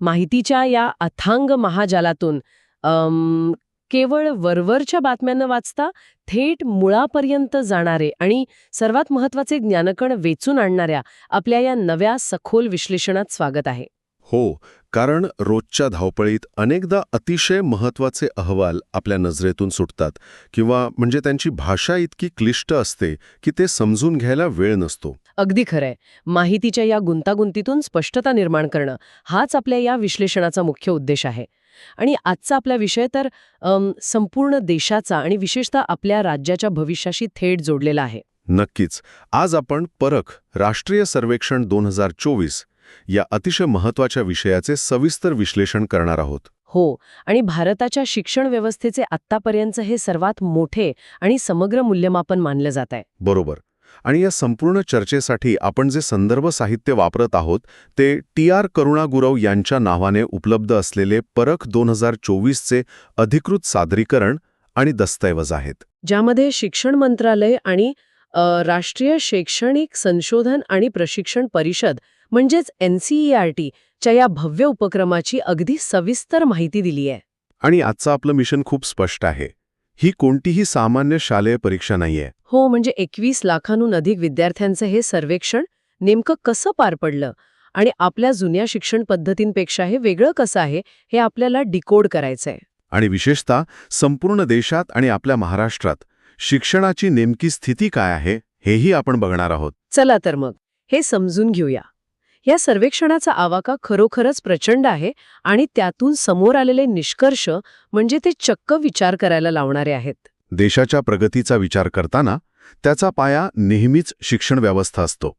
माहितीच्या या अथांग महाजालातून केवळ वरवरच्या बातम्या न वाचता थेट मुळापर्यंत जाणारे आणि सर्वात महत्वाचे ज्ञानकण वेचून आणणाऱ्या आपल्या या नव्या सखोल विश्लेषणात स्वागत आहे. हो, कारण रोजच्या धावपळीत अनेकदा अतिशय महत्वाचे अहवाल आपल्या नजरेतून सुटतात किंवा म्हणजे त्यांची भाषा इतकी क्लिष्ट असते की ते समजून घ्यायला वेळ नसतो. अगदी खरंय. माहितीच्या या गुंतागुंतीतून स्पष्टता निर्माण करणं हाच आपल्या या विश्लेषणाचा मुख्य उद्देश आहे. आणि आजचा आपला विषय तर संपूर्ण देशाचा आणि विशेषतः आपल्या राज्याच्या भविष्याशी थेट जोडलेला आहे. नक्कीच. आज आपण परख राष्ट्रीय सर्वेक्षण 2024 या अतिशय महत्वाच्या विषयाचे सविस्तर विश्लेषण करणार आहोत. हो, आणि भारताच्या शिक्षण व्यवस्थेचे आत्तापर्यंतचे हे सर्वात मोठे आणि समग्र मूल्यमापन मानलं जात आहे. बरोबर. आणि या संपूर्ण चर्चेसाठी आपण जे संदर्भ साहित्य वापरत आहोत ते TR करुणागुरव यांच्या नावाने उपलब्ध असलेले परख 2024चे अधिकृत सादरीकरण आणि दस्तऐवज आहेत, ज्यामध्ये शिक्षण मंत्रालय आणि राष्ट्रीय शैक्षणिक संशोधन आणि प्रशिक्षण परिषद म्हणजेच NCERT च्या या भव्य उपक्रमाची अगदी सविस्तर माहिती दिली आहे. आणि आजचं आपलं मिशन खूप स्पष्ट आहे. ही कोणतीही सामान्य शालेय परीक्षा नाहीये. हो, म्हणजे 21 लाखांहून अधिक विद्यार्थ्यांचं हे सर्वेक्षण नेमकं कसं पार पडलं आणि आपल्या जुन्या शिक्षण पद्धतींपेक्षा हे वेगळं कसं आहे हे आपल्याला डिकोड करायचंय. आणि विशेषतः संपूर्ण देशात आणि आपल्या महाराष्ट्रात शिक्षणाची नेमकी स्थिती काय आहे हेही आपण बघणार आहोत. चला तर मग हे समजून घेऊया. या सर्वेक्षणाचा आवाका खरोखरच प्रचंड आहे आणि त्यातून समोर आलेले निष्कर्ष म्हणजे ते चक्क विचार करायला लावणारे आहेत. देशाच्या प्रगतीचा विचार करताना त्याचा पाया नेहमीच शिक्षण व्यवस्था असतो.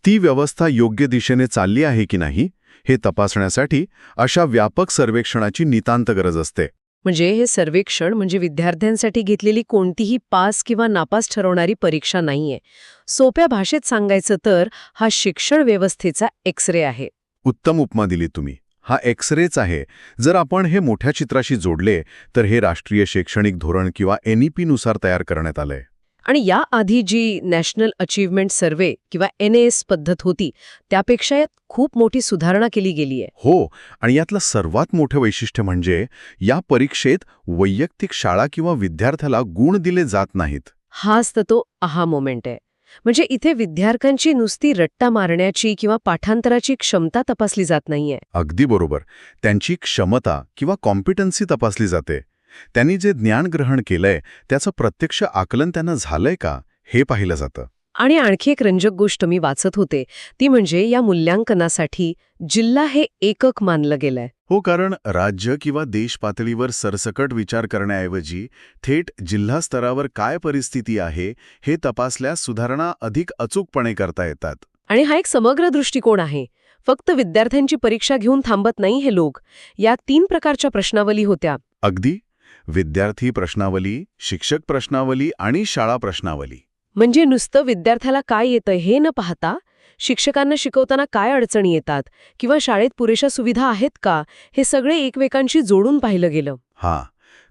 ती व्यवस्था योग्य दिशेने चालली आहे की नाही हे तपासण्यासाठी अशा व्यापक सर्वेक्षणाची नितांत गरज असते. म्हणजे हे सर्वेक्षण म्हणजे विद्यार्थ्यांसाठी घेतलेली कोणतीही पास किंवा नापास ठरवणारी परीक्षा नाहीये. सोप्या भाषेत सांगायचं तर हा शिक्षण व्यवस्थेचा एक्स-रे आहे. उत्तम उपमा दिली तुम्ही. हा एक्स-रेच आहे. जर आपण हे मोठ्या चित्राशी जोडले तर हे राष्ट्रीय शैक्षणिक धोरण किंवा NEP नुसार तयार करण्यात आलंय. आणि या आधी जी नॅशनल अचीव्हमेंट सर्व्हे किंवा NAS पद्धत होती त्यापेक्षा यात खूप मोठी सुधारणा केली गेली आहे. हो, आणि यातलं सर्वात मोठं वैशिष्ट्य म्हणजे या परीक्षेत वैयक्तिक शाळा किंवा विद्यार्थ्याला गुण दिले जात नाहीत. हाच तर तो आहा मोमेंट आहे. म्हणजे इथे विद्यार्थ्यांची नुसती रट्टा मारण्याची किंवा पाठांतराची क्षमता तपासली जात नाहीये. अगदी बरोबर. त्यांची क्षमता किंवा कॉम्पिटन्सी तपासली जाते. त्यांनी जे ज्ञान ग्रहण केलंय त्याचं प्रत्यक्ष आकलन त्यांना झालंय का हे पाहिलं जातं. आणि आणखी एक रंजक गोष्ट मी वाचत होते ती म्हणजे या मूल्यांकनासाठी जिल्हा हे एकक मानलं गेलंय. हो, कारण राज्य किंवा देश पातळीवर सरसकट विचार करण्याऐवजी थेट जिल्हा स्तरावर काय परिस्थिती आहे हे तपासल्यास सुधारणा अधिक अचूकपणे करता येतात. आणि हा एक समग्र दृष्टिकोन आहे. फक्त विद्यार्थ्यांची परीक्षा घेऊन थांबत नाही हे लोक. या 3 प्रकारच्या प्रश्नावली होत्या. अगदी. विद्यार्थी प्रश्नावली, शिक्षक प्रश्नावली आणि शाळा प्रश्नावली. म्हणजे नुसतं विद्यार्थ्याला काय येतं हे न पाहता शिक्षकांना शिकवताना काय अडचणी येतात किंवा शाळेत पुरेशा सुविधा आहेत का हे सगळे एकमेकांशी जोडून पाहिलं गेलं. हां,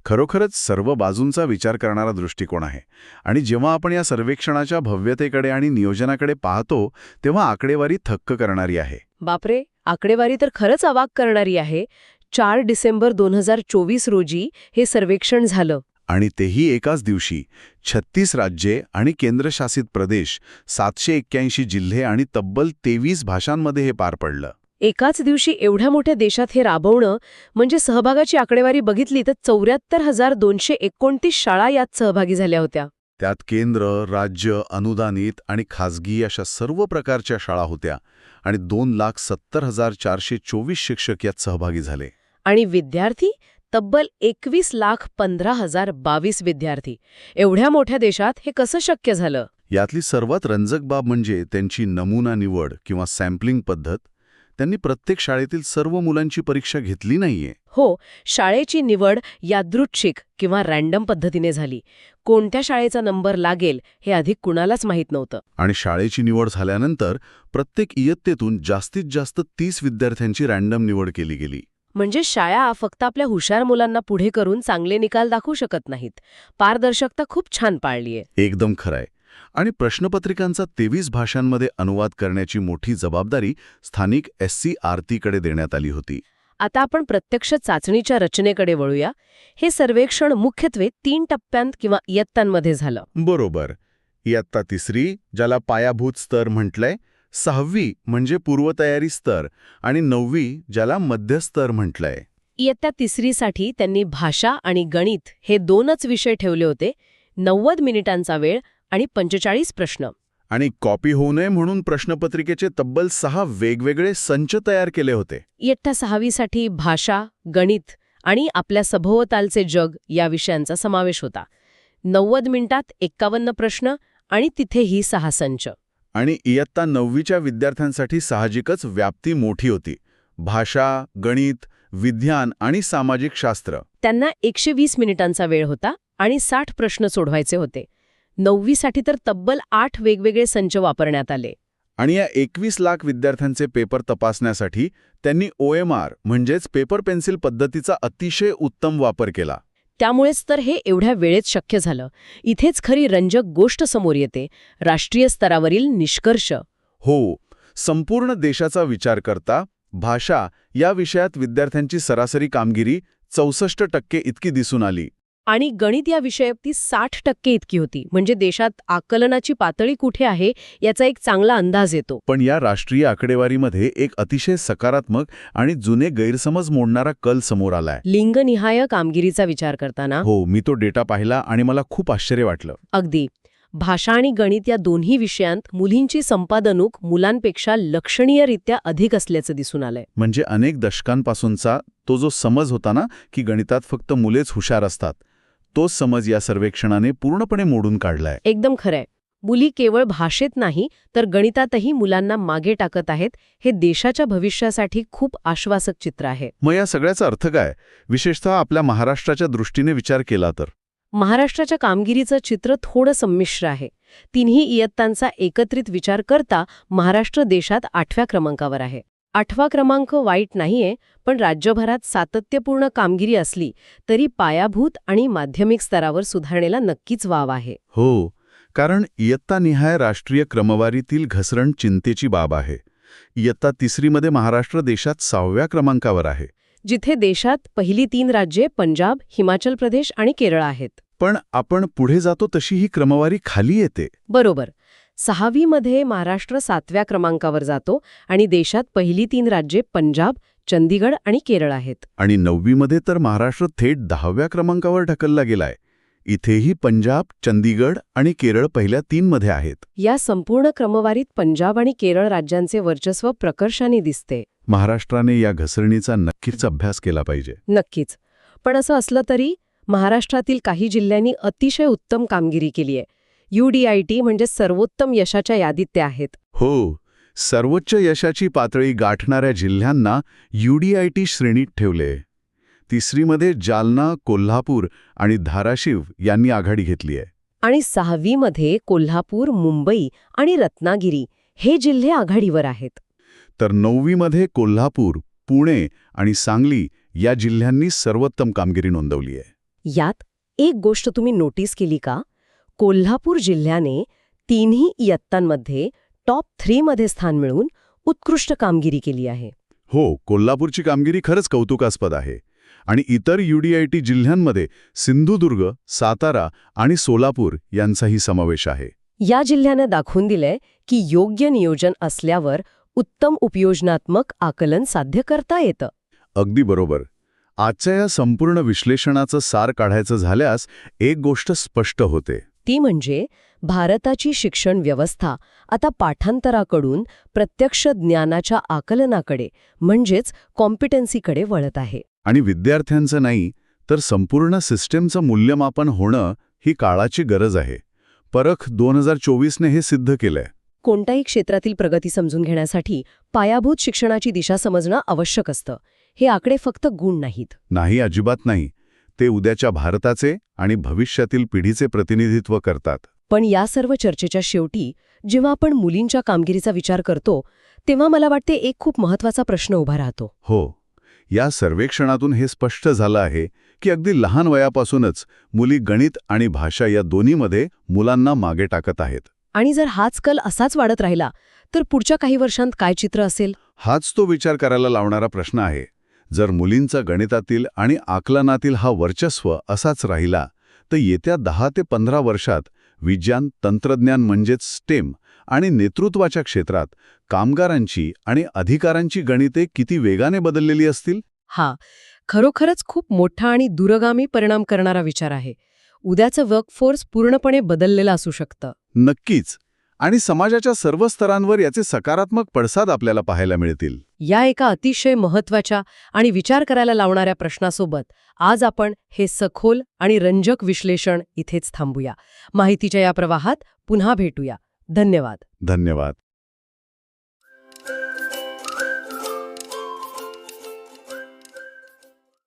खरोखरच सर्व बाजूंचा विचार करणारा दृष्टिकोन आहे. आणि जेव्हा आपण या सर्वेक्षणाच्या भव्यतेकडे आणि नियोजनाकडे पाहतो तेव्हा आकडेवारी थक्क करणारी आहे. बापरे, आकडेवारी तर खरंच अवाक करणारी आहे. 4 डिसेंबर 2024 रोजी हे सर्वेक्षण झालं. आणि तेही एकाच दिवशी 36 राज्ये आणि केंद्रशासित प्रदेश, 781 जिल्हे आणि तब्बल 23 भाषांमध्ये हे पार पडलं. एकाच दिवशी एवढ्या मोठ्या देशात हे राबवणं म्हणजे सहभागाची आकडेवारी बघितली तर 74,229 शाळा यात सहभागी झाल्या होत्या. त्यात केंद्र, राज्य, अनुदानित आणि खासगी अशा सर्व प्रकारच्या शाळा होत्या आणि 2,70,424 शिक्षक यात सहभागी झाले. आणि विद्यार्थी तब्बल 21,15,022 विद्यार्थी. एवढ्या मोठ्या देशात हे कसं शक्य झालं? यातली सर्वात रंजक बाब म्हणजे त्यांची नमुना निवड किंवा सॅम्पलिंग पद्धत. त्यांनी प्रत्येक शाळेतील सर्व मुलांची परीक्षा घेतली नाहीये. हो, शाळेची निवड यादृच्छिक किंवा रँडम पद्धतीने झाली. कोणत्या शाळेचा नंबर लागेल हे अधिक कुणालाच माहीत नव्हतं. आणि शाळेची निवड झाल्यानंतर प्रत्येक इयत्तेतून जास्तीत जास्त 30 विद्यार्थ्यांची रँडम निवड केली गेली. म्हणजे शाळा फक्त आपल्या हुशार मुलांना पुढे करून चांगले निकाल दाखवू शकत नाहीत. पारदर्शकता खूप छान पाळलीये. एकदम खरंय. आणि प्रश्नपत्रिकांचा 23 भाषांमध्ये अनुवाद करण्याची मोठी जबाबदारी स्थानिक SCRT कडे देण्यात आली होती. आता आपण प्रत्यक्ष चाचणीच्या रचनेकडे वळूया. हे सर्वेक्षण मुख्यत्वे 3 टप्प्यांत किंवा इयत्तांमध्ये झालं. बरोबर. इयत्ता तिसरी, ज्याला पायाभूत स्तर म्हटलंय, 6वी म्हणजे पूर्वतयारी स्तर आणि 9वी ज्याला मध्यस्तर म्हटलंय. इयत्ता तिसरीसाठी त्यांनी भाषा आणि गणित हे 2च विषय ठेवले होते. 90 मिनिटांचा वेळ आणि 45 प्रश्न. आणि कॉपी होऊ नये म्हणून प्रश्नपत्रिकेचे तब्बल 6 वेगवेगळे संच तयार केले होते. इयत्ता 6वीसाठी भाषा, गणित आणि आपल्या सभोवतालचे जग या विषयांचा समावेश होता. 90 मिनिटात 51 प्रश्न आणि तिथेही 6 संच. आणि इयत्ता 9वीच्या विद्यार्थ्यांसाठी साहजिकच व्याप्ती मोठी होती. भाषा, गणित, विज्ञान आणि सामाजिक शास्त्र. त्यांना 120 मिनिटांचा वेळ होता आणि 60 प्रश्न सोडवायचे होते. 9वीसाठी तर तब्बल 8 वेगवेगळे संच वापरण्यात आले. आणि या 21 लाख विद्यार्थ्यांचे पेपर तपासण्यासाठी त्यांनी OMR म्हणजेच पेपर पेन्सिल पद्धतीचा अतिशय उत्तम वापर केला. त्यामुळेच तर हे एवढ्या वेळेत शक्य झालं. इथेच खरी रंजक गोष्ट समोर येते, राष्ट्रीय स्तरावरील निष्कर्ष. हो, संपूर्ण देशाचा विचार करता भाषा या विषयात विद्यार्थ्यांची सरासरी कामगिरी 64% इतकी दिसून आली. आणि गणित या विषयात ती 60% इतकी होती. म्हणजे देशात आकलनाची पातळी कुठे आहे याचा एक चांगला अंदाज येतो. पण या राष्ट्रीय आकडेवारीमध्ये एक अतिशय सकारात्मक आणि जुने गैरसमज मोडणारा कल समोर आलाय. लिंगनिहाय कामगिरीचा विचार करताना. हो, मी तो डेटा पाहिला आणि मला खूप आश्चर्य वाटलं. अगदी. भाषा आणि गणित या दोन्ही विषयांत मुलींची संपादनूक मुलांपेक्षा लक्षणीयरित्या अधिक असल्याचं दिसून आलंय. म्हणजे अनेक दशकांपासूनचा तो जो समज होता ना की गणितात फक्त मुलेच हुशार असतात, तोच समज या सर्वेक्षणाने पूर्णपणे मोडून काढलाय. एकदम खरंय. मुली केवळ भाषेत नाही तर गणितातही मुलांना मागे टाकत आहेत. हे देशाच्या भविष्यासाठी खूप आश्वासक चित्र आहे. मग या सगळ्याचा अर्थ काय, विशेषतः आपल्या महाराष्ट्राच्या दृष्टीने विचार केला तर? महाराष्ट्राच्या कामगिरीचं चित्र थोडं संमिश्र आहे. तिन्ही इयत्तांचा एकत्रित विचार करता महाराष्ट्र देशात 8व्या क्रमांकावर आहे. 8वा क्रमांक वाईट नाहीये, पण राज्यभरात सातत्यपूर्ण कामगिरी असली तरी पायाभूत आणि माध्यमिक स्तरावर सुधारणेला नक्कीच वाव आहे. हो, कारण इयत्तानिहाय राष्ट्रीय क्रमवारीतील घसरण चिंतेची बाब आहे. इयत्ता तिसरीमध्ये महाराष्ट्र देशात 6व्या क्रमांकावर आहे. जिथे देशात पहिली 3 राज्ये पंजाब, हिमाचल प्रदेश आणि केरळ आहेत. पण आपण पुढे जातो तशी ही क्रमवारी खाली येते. बरोबर. 6वीमध्ये महाराष्ट्र 7व्या क्रमांकावर जातो आणि देशात पहिली 3 राज्ये पंजाब, चंदीगड आणि केरळ आहेत. आणि 9वीमध्ये तर महाराष्ट्र थेट 10व्या क्रमांकावर ढकलला गेलाय. इथेही पंजाब, चंदीगड आणि केरळ पहिल्या 3 मध्ये आहेत. या संपूर्ण क्रमवारीत पंजाब आणि केरळ राज्यांचे वर्चस्व प्रकर्षाने दिसते. महाराष्ट्राने या घसरणीचा नक्कीच अभ्यास केला पाहिजे. नक्कीच. पण असं असलं तरी महाराष्ट्रातील काही जिल्ह्यांनी अतिशय उत्तम कामगिरी केली आहे. UDIT म्हणजे सर्वोत्तम यशाच्या यादीत ते आहेत. हो, सर्वोच्च यशाची पातळी गाठणाऱ्या जिल्ह्यांना UDIT श्रेणीत ठेवले. तिसरीमध्ये जालना, कोल्हापूर आणि धाराशिव यांनी आघाडी घेतली आहे. आणि 6वीमध्ये कोल्हापूर, मुंबई आणि रत्नागिरी हे जिल्हे आघाडीवर आहेत. तर 9वीमध्ये कोल्हापूर, पुणे आणि सांगली या जिल्ह्यांनी सर्वोत्तम कामगिरी नोंदवली आहे. यात एक गोष्ट तुम्ही नोटीस केली का? कोल्हापूर जिल्ह्याने तिन्ही इयत्तांमध्ये टॉप 3 मध्ये स्थान मिळवून उत्कृष्ट कामगिरी केली आहे. हो, कोल्हापूरची कामगिरी खरंच कौतुकास्पद आहे. आणि इतर UDIT जिल्ह्यांमध्ये सिंधुदुर्ग, सातारा आणि सोलापूर यांचाही समावेश आहे. या जिल्ह्यानं दाखवून दिलंय की योग्य नियोजन असल्यावर उत्तम उपयोजनात्मक आकलन साध्य करता येतं. अगदी बरोबर. आजच्या या संपूर्ण विश्लेषणाचं सार काढायचं झाल्यास एक गोष्ट स्पष्ट होते. ती म्हणजे भारताची शिक्षण व्यवस्था आता पाठांतराकडून प्रत्यक्ष ज्ञानाच्या आकलनाकडे म्हणजेच कॉम्पिटन्सीकडे वळत आहे. आणि विद्यार्थ्यांचं नाही तर संपूर्ण सिस्टीमचं मूल्यमापन होणं ही काळाची गरज आहे. परख 2024ने हे सिद्ध केलंय. कोणत्याही क्षेत्रातील प्रगती समजून घेण्यासाठी पायाभूत शिक्षणाची दिशा समजणं आवश्यक असतं. हे आकडे फक्त गुण नाहीत. नाही, अजिबात नाही. ते उद्याच्या भारताचे आणि भविष्यातील पिढीचे प्रतिनिधित्व करतात. पण या सर्व चर्चेच्या शेवटी जेव्हा आपण मुलींच्या कामगिरीचा विचार करतो तेव्हा मला वाटते एक खूप महत्त्वाचा प्रश्न उभा राहतो. हो, या सर्वेक्षणातून हे स्पष्ट झालं आहे की अगदी लहान वयापासूनच मुली गणित आणि भाषा या दोन्हीमध्ये मुलांना मागे टाकत आहेत. आणि जर हाच कल असाच वाढत राहिला तर पुढच्या काही वर्षांत काय चित्र असेल? हाच तो विचार करायला लावणारा प्रश्न आहे. जर मुलींचा गणितातील आणि आकलनातील हा वर्चस्व असाच राहिला तर येत्या 10 ते 15 वर्षात विज्ञान, तंत्रज्ञान म्हणजेच स्टेम आणि नेतृत्वाच्या क्षेत्रात कामगारांची आणि अधिकारांची गणिते किती वेगाने बदललेली असतील? हा खरोखरच खूप मोठा आणि दूरगामी परिणाम करणारा विचार आहे. उद्याचं वर्कफोर्स पूर्णपणे बदललेलं असू शकतं. नक्कीच. आणि समाजाच्या सर्व स्तरांवर याचे सकारात्मक पडसाद आपल्याला पाहायला मिळतील. या एका अतिशय महत्त्वाच्या आणि विचार करायला लावणाऱ्या प्रश्नासोबत आज आपण हे सखोल आणि रंजक विश्लेषण इथेच थांबूया. माहितीच्या या प्रवाहात पुन्हा भेटूया. धन्यवाद. धन्यवाद.